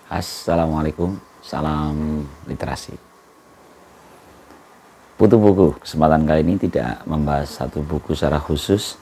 Assalamualaikum, salam literasi. Putu buku, kesempatan kali ini tidak membahas satu buku secara khusus.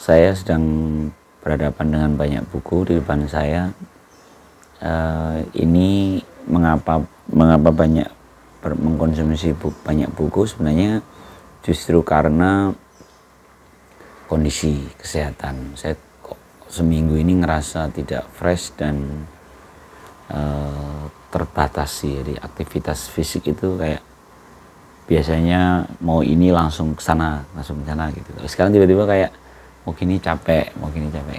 Saya sedang berhadapan dengan banyak buku di depan saya. Ini mengapa banyak mengkonsumsi banyak buku, sebenarnya justru karena kondisi kesehatan. Saya kok seminggu ini ngerasa tidak fresh dan terbatasi. Jadi aktivitas fisik itu kayak biasanya mau ini langsung ke sana gitu. Sekarang tiba-tiba kayak mau gini capek.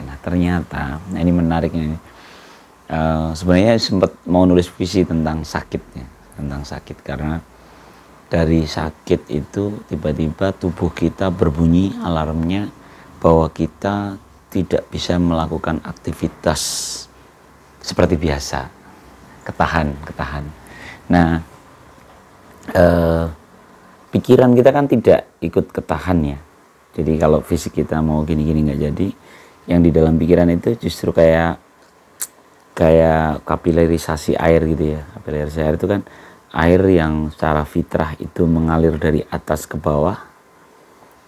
Nah ternyata, nah ini menariknya ini. Sebenarnya sempat mau nulis puisi tentang sakit karena dari sakit itu tiba-tiba tubuh kita berbunyi alarmnya bahwa kita tidak bisa melakukan aktivitas seperti biasa, ketahan. Nah, pikiran kita kan tidak ikut ketahan ya. Jadi kalau fisik kita mau gini-gini nggak jadi, yang di dalam pikiran itu justru kayak kapilerisasi air gitu ya. Kapilerisasi air itu kan air yang secara fitrah itu mengalir dari atas ke bawah.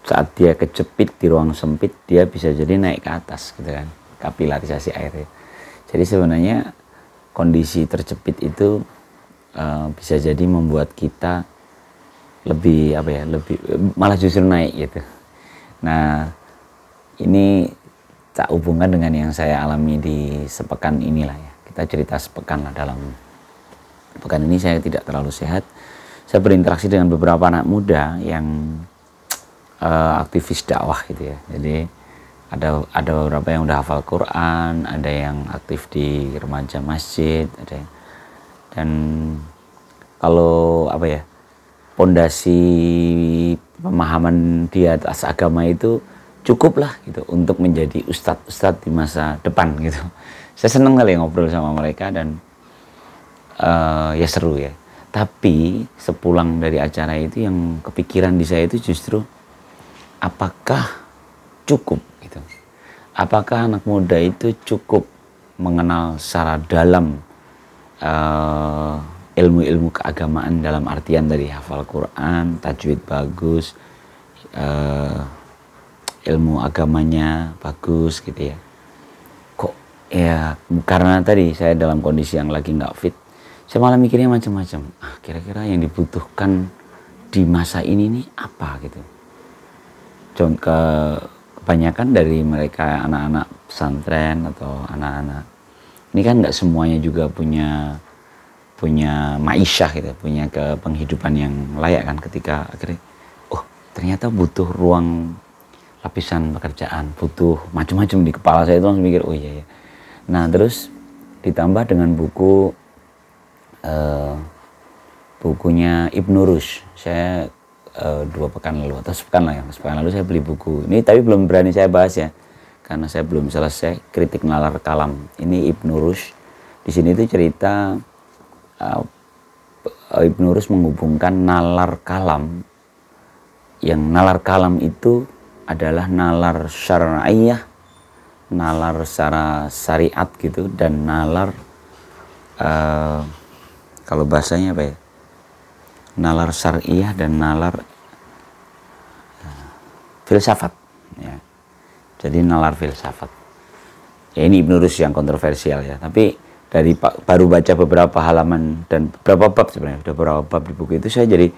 Saat dia kejepit di ruang sempit, dia bisa jadi naik ke atas gitu kan. Kapilarisasi air ya. Jadi sebenarnya kondisi terjepit itu bisa jadi membuat kita lebih malah justru naik gitu. Nah, ini tak hubungan dengan yang saya alami di sepekan inilah ya. Kita cerita sepekan lah. Dalam pekan ini saya tidak terlalu sehat. Saya berinteraksi dengan beberapa anak muda yang aktivis dakwah gitu ya. Jadi ada beberapa yang udah hafal Quran, ada yang aktif di remaja masjid, dan kalau pondasi pemahaman di atas agama itu cukup lah gitu untuk menjadi ustadz di masa depan gitu. Saya senang kali ngobrol sama mereka dan ya seru ya. Tapi sepulang dari acara itu yang kepikiran di saya itu justru apakah cukup gitu. Apakah anak muda itu cukup mengenal secara dalam ilmu-ilmu keagamaan dalam artian dari hafal Quran, tajwid bagus, ilmu agamanya bagus gitu ya. Kok ya karena tadi saya dalam kondisi yang lagi nggak fit, saya malah mikirnya macam-macam. Kira-kira yang dibutuhkan di masa ini nih apa gitu. Kebanyakan dari mereka anak-anak pesantren atau anak-anak ini kan nggak semuanya juga punya maisyah gitu, punya penghidupan yang layak kan, ketika akhirnya ternyata butuh ruang lapisan pekerjaan, butuh macam-macam di kepala saya itu langsung mikir iya. Nah terus ditambah dengan bukunya Ibnu Rushd. Saya 2 pekan lalu atau sepekan lalu saya beli buku ini, tapi belum berani saya bahas ya karena saya belum selesai. Kritik Nalar Kalam, ini Ibnu Rushd. Di sini itu cerita Ibnu Rushd menghubungkan nalar kalam, yang nalar kalam itu adalah nalar syar'iyah, nalar secara syariat gitu, dan nalar kalau bahasanya nalar syar'iyah dan nalar filsafat ya. Jadi nalar filsafat ya, ini Ibnu Rushd yang kontroversial ya, tapi dari baru baca beberapa halaman dan beberapa bab, sebenarnya udah beberapa bab di buku itu, saya jadi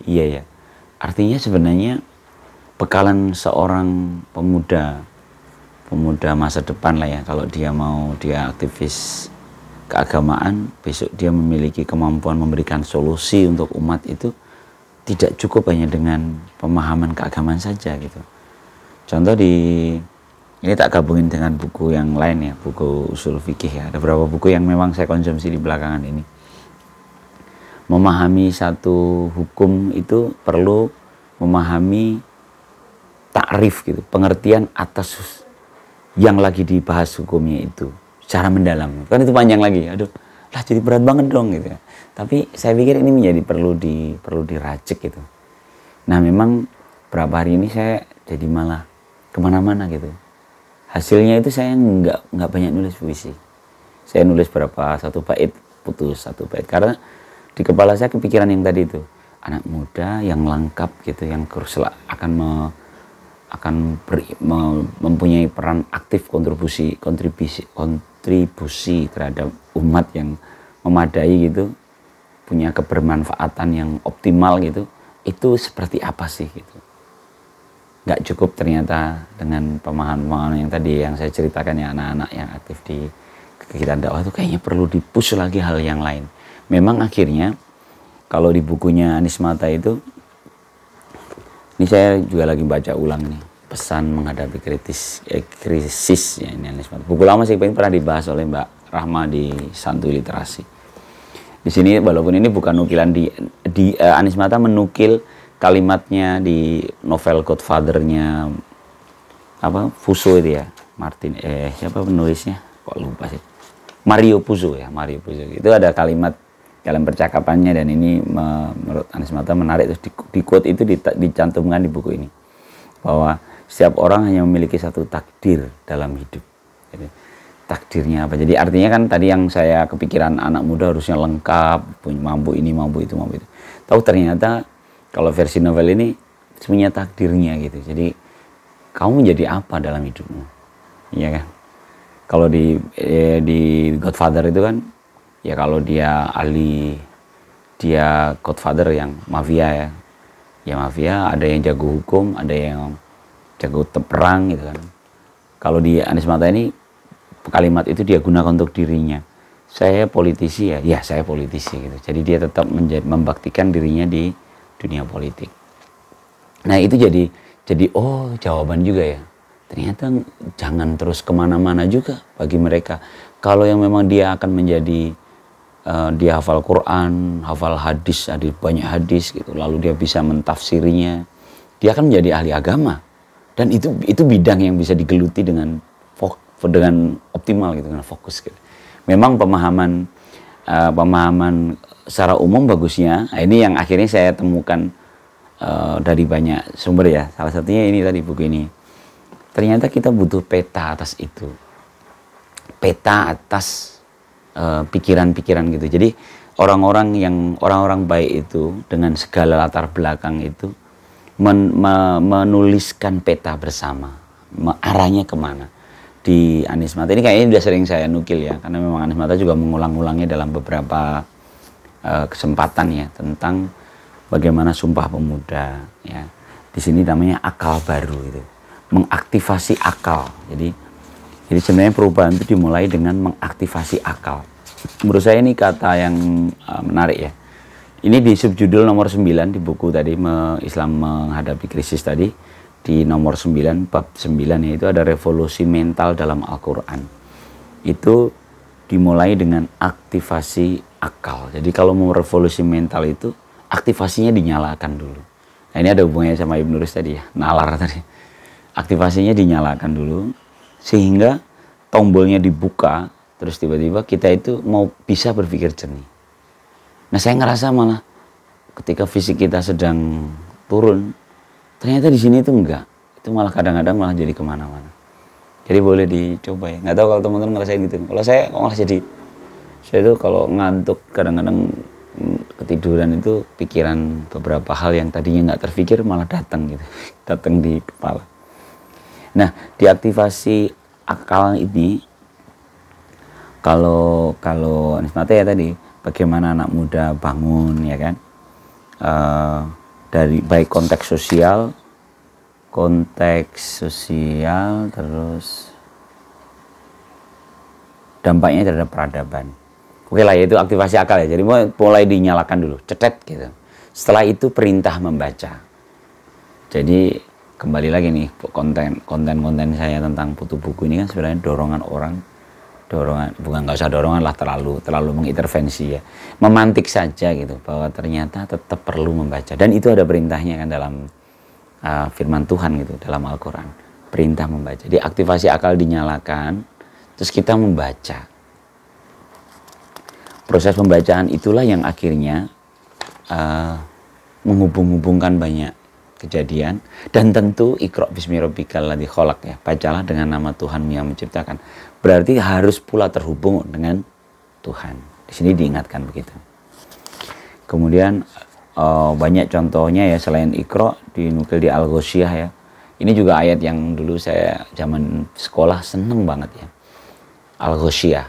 iya ya, artinya sebenarnya bekalan seorang pemuda masa depan lah ya, kalau dia aktivis keagamaan, besok dia memiliki kemampuan memberikan solusi untuk umat, itu tidak cukup hanya dengan pemahaman keagamaan saja gitu. Contoh ini tak gabungin dengan buku yang lain ya, buku usul fikih ya. Ada beberapa buku yang memang saya konsumsi di belakangan ini. Memahami satu hukum itu perlu memahami takrif gitu, pengertian atas yang lagi dibahas hukumnya itu secara mendalam. Kan itu panjang lagi. Jadi berat banget dong gitu ya. Tapi saya pikir ini menjadi perlu diracik gitu. Nah memang beberapa hari ini saya jadi malah kemana-mana gitu. Hasilnya itu saya nggak banyak nulis puisi. Saya nulis satu bait, putus satu bait, karena di kepala saya kepikiran yang tadi itu, anak muda yang lengkap gitu, yang mempunyai peran aktif, kontribusi terhadap umat yang memadai gitu, punya kebermanfaatan yang optimal gitu, itu seperti apa sih gitu. Nggak cukup ternyata dengan pemahaman yang tadi yang saya ceritakan ya, anak-anak yang aktif di kegiatan dakwah itu kayaknya perlu dipush lagi hal yang lain. Memang akhirnya kalau di bukunya Anies Mata itu, ini saya juga lagi baca ulang nih, pesan menghadapi krisis ya, ini Anies Mata. Buku lama sih, pernah dibahas oleh Mbak Rahma di Santuy Literasi. Di sini walaupun ini bukan nukilan di Anies Mata menukil kalimatnya di novel Godfather-nya Puzo itu ya, siapa penulisnya kok lupa sih, Mario Puzo ya, Mario Puzo. Itu ada kalimat dalam percakapannya, dan ini menurut Anies Mata menarik, terus di quote itu dicantumkan di buku ini, bahwa setiap orang hanya memiliki satu takdir dalam hidup. Jadi, takdirnya apa? Jadi artinya kan tadi yang saya kepikiran, anak muda harusnya lengkap, mampu ini, mampu itu, mampu itu. Tahu ternyata kalau versi novel ini semuanya takdirnya gitu. Jadi kamu menjadi apa dalam hidupmu, iya kan? Kalau di Godfather itu kan, ya kalau dia ahli, dia Godfather yang mafia ya mafia, ada yang jago hukum, ada yang jago perang gitu kan. Kalau di Anies Mata ini kalimat itu dia gunakan untuk dirinya. Saya politisi ya saya politisi gitu. Jadi dia tetap membaktikan dirinya di dunia politik. Nah itu jadi oh jawaban juga ya. Ternyata jangan terus kemana-mana juga bagi mereka. Kalau yang memang dia akan menjadi dia hafal Quran, hafal hadis, ada banyak hadis gitu, lalu dia bisa mentafsirinya, dia akan menjadi ahli agama. Dan itu bidang yang bisa digeluti dengan optimal gitu, dengan fokus gitu. Memang pemahaman secara umum bagusnya, ini yang akhirnya saya temukan dari banyak sumber ya, salah satunya ini tadi buku ini. Ternyata kita butuh peta atas itu, peta atas pikiran-pikiran gitu. Jadi orang-orang baik itu dengan segala latar belakang itu menuliskan peta bersama, arahnya kemana. Di Anies Mata ini kayaknya udah sering saya nukil ya, karena memang Anies Mata juga mengulang-ulangnya dalam beberapa kesempatan ya, tentang bagaimana Sumpah Pemuda ya. Di sini namanya akal baru itu, mengaktifasi akal. Jadi sebenarnya perubahan itu dimulai dengan mengaktifasi akal. Menurut saya ini kata yang menarik ya. Ini di subjudul nomor 9 di buku tadi, Islam Menghadapi Krisis tadi, di nomor 9, bab 9 itu ada revolusi mental dalam Al-Quran. Itu dimulai dengan aktivasi akal. Jadi kalau mau revolusi mental itu, aktivasinya dinyalakan dulu. Nah ini ada hubungannya sama Ibnu Rus tadi ya, nalar tadi. Aktivasinya dinyalakan dulu, sehingga tombolnya dibuka, terus tiba-tiba kita itu mau bisa berpikir jernih. Nah saya ngerasa malah ketika fisik kita sedang turun, ternyata di sini itu enggak. Itu malah kadang-kadang malah jadi kemana-mana. Jadi boleh dicoba ya. Nggak tahu kalau teman-teman ngerasain gitu. Kalau saya kok malah saya itu kalau ngantuk kadang-kadang ketiduran itu pikiran beberapa hal yang tadinya nggak terpikir malah datang gitu. Datang di kepala. Nah diaktifasi akal ini, kalau Anies Mata ya tadi, bagaimana anak muda bangun ya kan, dari baik konteks sosial terus dampaknya terhadap peradaban. Oke lah, yaitu aktivasi akal ya. Jadi mulai dinyalakan dulu, cetet gitu. Setelah itu perintah membaca. Jadi kembali lagi nih, konten saya tentang Putu Buku ini kan sebenarnya dorongan, bukan nggak usah dorongan lah, terlalu mengintervensi ya, memantik saja gitu, bahwa ternyata tetap perlu membaca, dan itu ada perintahnya kan dalam firman Tuhan gitu, dalam Al-Quran, perintah membaca. Jadi aktivasi akal dinyalakan, terus kita membaca. Proses pembacaan itulah yang akhirnya menghubung-hubungkan banyak kejadian, dan tentu Iqra' bismi rabbikal ladzi khalaq ya, bacalah dengan nama Tuhanmu yang menciptakan. berarti harus pula terhubung dengan Tuhan. Di sini diingatkan begitu. Kemudian banyak contohnya ya, selain Iqra dinukil di Al-Ghoshiyah ya. Ini juga ayat yang dulu saya zaman sekolah seneng banget ya. Al-Ghoshiyah.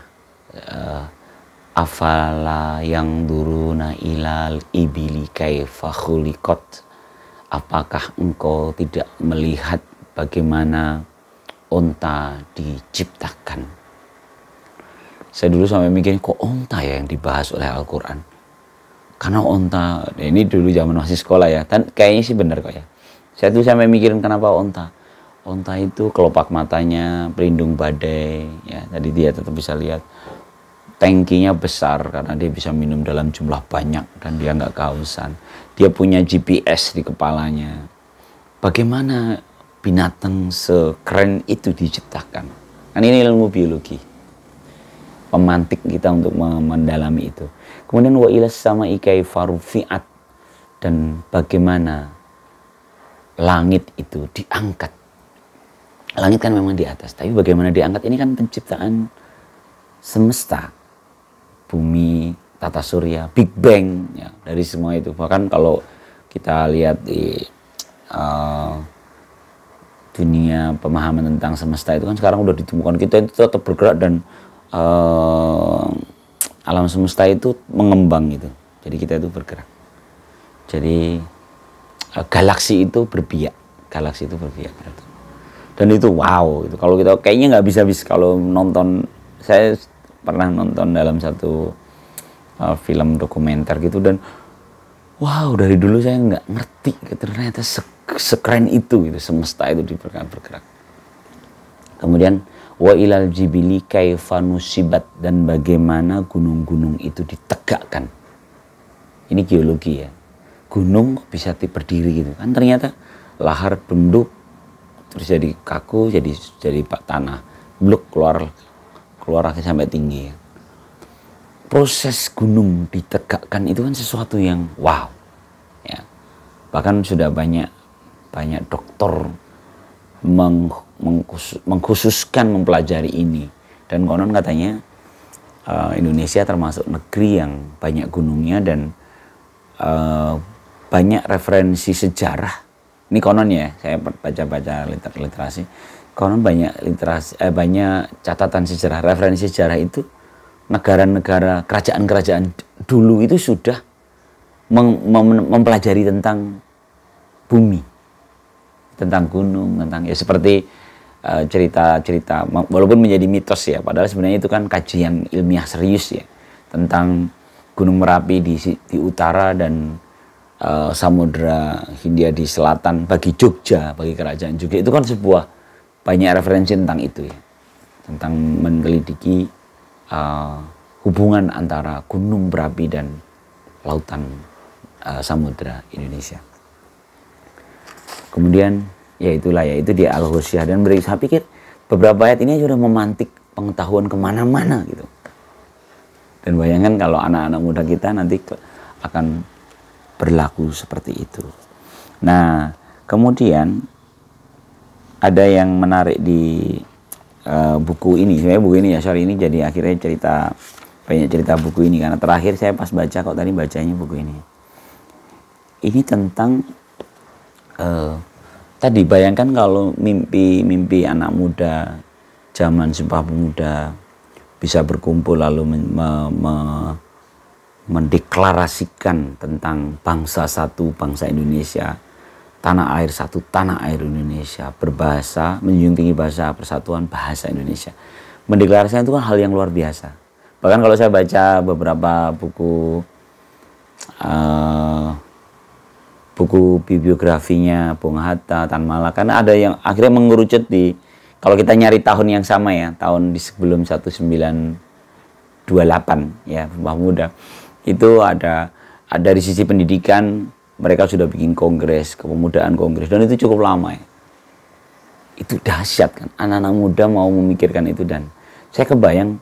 Afala yang duruna ilal ibili kaifa khuliqat. Apakah engkau tidak melihat bagaimana onta diciptakan? Saya dulu sampai mikir, kok onta ya yang dibahas oleh Al-Quran? Karena onta, ini dulu zaman masih sekolah ya, dan kayaknya sih benar kok ya. Saya tuh sampai mikirin kenapa onta. Onta itu kelopak matanya pelindung badai, ya. Jadi dia tetap bisa lihat. Tangkinya besar karena dia bisa minum dalam jumlah banyak dan dia nggak kehausan. Dia punya GPS di kepalanya. Bagaimana binatang sekeren itu diciptakan? Kan ini ilmu biologi. Pemantik kita untuk mendalami itu. Kemudian wa ilas sama ikai farufiat, dan bagaimana langit itu diangkat. Langit kan memang di atas, tapi bagaimana diangkat ini kan penciptaan semesta. Bumi, tata surya, Big Bang ya, dari semua itu. Bahkan kalau kita lihat di dunia pemahaman tentang semesta itu kan sekarang udah ditemukan kita itu tetap bergerak dan alam semesta itu mengembang gitu. Jadi kita itu bergerak. Jadi galaksi itu berbiak, dan itu wow itu. Kalau kita kayaknya nggak bisa kalau nonton, saya pernah nonton dalam satu film dokumenter gitu, dan wow, dari dulu saya nggak ngerti ternyata sekeren itu gitu, semesta itu bergerak. Kemudian wa ilal jibili kaifa nusibat, dan bagaimana gunung-gunung itu ditegakkan. Ini geologi ya, gunung kok bisa berdiri gitu kan, ternyata lahar bentuk terus jadi kaku, jadi tanah blok keluar akhirnya sampai tinggi. Proses gunung ditegakkan itu kan sesuatu yang wow ya. Bahkan sudah banyak dokter mengkhususkan mempelajari ini, dan konon katanya Indonesia termasuk negeri yang banyak gunungnya dan banyak referensi sejarah. Ini konon ya, saya baca literasi. Konon banyak catatan sejarah, referensi sejarah itu negara-negara, kerajaan-kerajaan dulu itu sudah mempelajari tentang bumi, tentang gunung, tentang ya seperti cerita-cerita, walaupun menjadi mitos ya, padahal sebenarnya itu kan kajian ilmiah serius ya, tentang Gunung Merapi di utara dan Samudra Hindia di selatan, bagi Jogja, bagi kerajaan juga, itu kan sebuah banyak referensi tentang itu ya, tentang meneliti hubungan antara gunung berapi dan lautan samudra Indonesia. Kemudian ya itulah ya, itu di Al-Ghoshiyah, dan saya pikir beberapa ayat ini sudah memantik pengetahuan kemana-mana gitu. Dan bayangkan kalau anak-anak muda kita nanti akan berlaku seperti itu. Nah, kemudian ada yang menarik di buku ini. Sebenarnya buku ini ya, ini jadi akhirnya banyak cerita buku ini, karena terakhir saya pas baca, kok tadi bacanya buku ini. Ini tentang tadi bayangkan kalau mimpi anak muda zaman Sumpah Pemuda bisa berkumpul lalu mendeklarasikan tentang bangsa satu, bangsa Indonesia, tanah air satu, tanah air Indonesia, berbahasa, menjunjung tinggi bahasa persatuan, bahasa Indonesia. Mendeklarasikan itu kan hal yang luar biasa. Bahkan kalau saya baca beberapa buku biografinya Bung Hatta, Tan Malaka, karena ada yang akhirnya mengerucut di, kalau kita nyari tahun yang sama ya, tahun di sebelum 1928 ya, Sumpah Pemuda, itu ada dari sisi pendidikan, mereka sudah bikin kongres, kepemudaan kongres, dan itu cukup lama ya. Itu dahsyat kan, anak-anak muda mau memikirkan itu, dan saya kebayang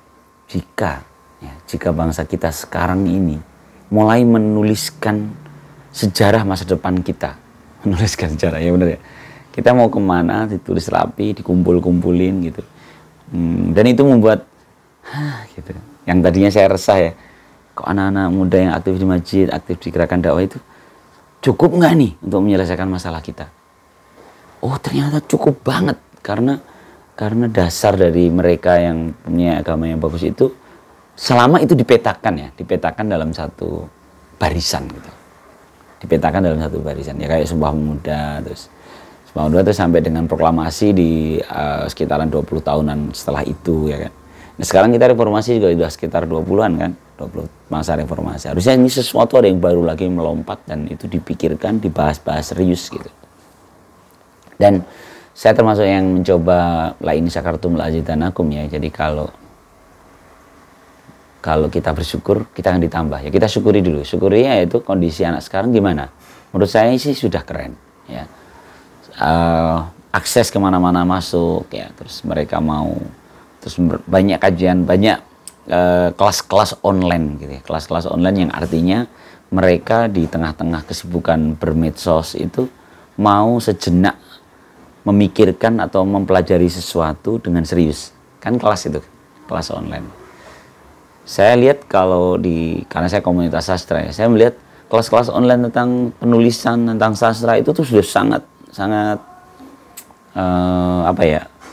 jika bangsa kita sekarang ini mulai menuliskan sejarah masa depan kita, menuliskan sejarah, ya benar ya. Kita mau kemana, ditulis rapi, dikumpul-kumpulin gitu. Dan itu membuat gitu. Yang tadinya saya resah ya, kok anak-anak muda yang aktif di masjid, aktif di gerakan dakwah itu cukup nggak nih untuk menyelesaikan masalah kita? Oh ternyata cukup banget, karena dasar dari mereka yang punya agama yang bagus itu, selama itu dipetakan dalam satu barisan gitu. Dipetakan dalam satu barisan, ya kayak Sumpah Pemuda, terus Sumpah Pemuda itu sampai dengan proklamasi di sekitaran 20 tahunan setelah itu ya kan. Nah sekarang kita reformasi juga sudah sekitar 20-an kan, 20 masa reformasi. Harusnya ini sesuatu ada yang baru lagi melompat dan itu dipikirkan, dibahas-bahas serius gitu. Dan saya termasuk yang mencoba la in syakartum la azidanakum ya. Jadi kalau kita bersyukur, kita akan ditambah. Ya kita syukuri dulu. Syukurinya yaitu kondisi anak sekarang gimana? Menurut saya sih sudah keren ya. Akses kemana-mana masuk ya. Terus mereka mau, terus banyak kajian, banyak kelas-kelas online gitu ya. Kelas-kelas online yang artinya mereka di tengah-tengah kesibukan bermedsos itu mau sejenak memikirkan atau mempelajari sesuatu dengan serius. Kan kelas itu, kelas online. Saya lihat karena saya komunitas sastra ya, saya melihat kelas-kelas online tentang penulisan, tentang sastra itu tuh sudah sangat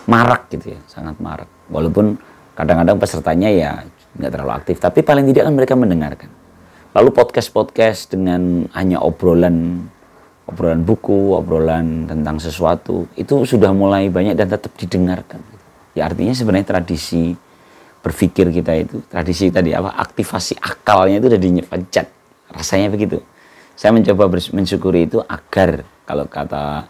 marak gitu ya, sangat marak. Walaupun kadang-kadang pesertanya ya nggak terlalu aktif, tapi paling tidak kan mereka mendengarkan. Lalu podcast dengan hanya obrolan buku, obrolan tentang sesuatu, itu sudah mulai banyak dan tetap didengarkan. Ya artinya sebenarnya tradisi berpikir kita itu, tradisi tadi aktivasi akalnya itu udah dipencet. Rasanya begitu. Saya mencoba mensyukuri itu agar, kalau kata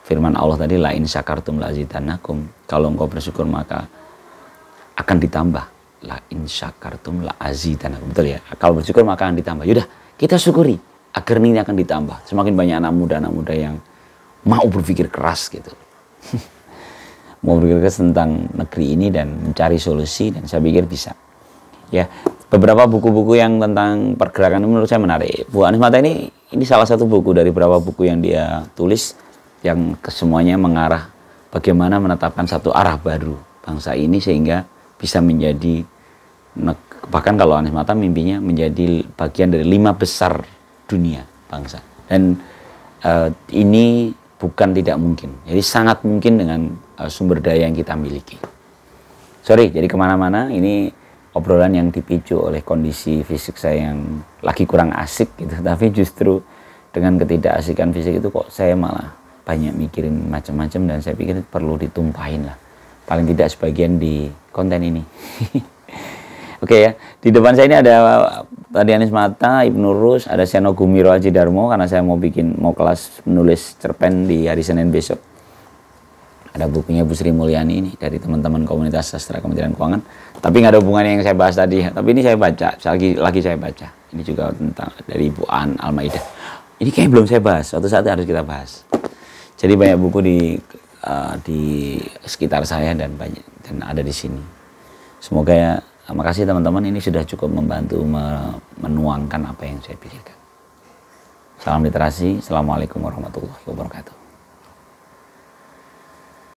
firman Allah tadi, la in syakartum la azidanakum, kalau engkau bersyukur maka akan ditambah. La in syakartum la azidanakum, betul ya? Kalau bersyukur maka akan ditambah. Yaudah, kita syukuri agar ini akan ditambah. Semakin banyak anak muda yang mau berpikir keras gitu. Mau berpikir keras tentang negeri ini dan mencari solusi, dan saya pikir bisa. Ya, beberapa buku-buku yang tentang pergerakan ini menurut saya menarik. Bu Anies Mata ini salah satu buku dari beberapa buku yang dia tulis yang kesemuanya mengarah bagaimana menetapkan satu arah baru bangsa ini sehingga bisa menjadi, bahkan kalau Anies Mata mimpinya menjadi bagian dari 5 besar dunia bangsa. Dan ini bukan tidak mungkin, jadi sangat mungkin dengan sumber daya yang kita miliki. Sorry, jadi kemana-mana, ini obrolan yang dipicu oleh kondisi fisik saya yang lagi kurang asik gitu, tapi justru dengan ketidakasikan fisik itu kok saya malah banyak mikirin macam-macam, dan saya pikir perlu ditumpahin lah, paling tidak sebagian di konten ini. Oke ya, di depan saya ini ada tadi Anies Mata, Ibnu Rus, ada Seno Gumiro Aji Darmo, karena saya mau kelas menulis cerpen di hari Senin besok. Ada bukunya Bu Sri Mulyani ini dari teman-teman komunitas sastra Kementerian Keuangan. Tapi nggak ada hubungannya yang saya bahas tadi. Tapi ini saya baca, lagi saya baca. Ini juga tentang dari Bu An Al-Maidah. Ini kayaknya belum saya bahas, suatu saat harus kita bahas. Jadi banyak buku di sekitar saya dan ada di sini. Semoga ya. Makasih teman-teman, ini sudah cukup membantu menuangkan apa yang saya pikirkan. Salam literasi. Assalamualaikum warahmatullahi wabarakatuh.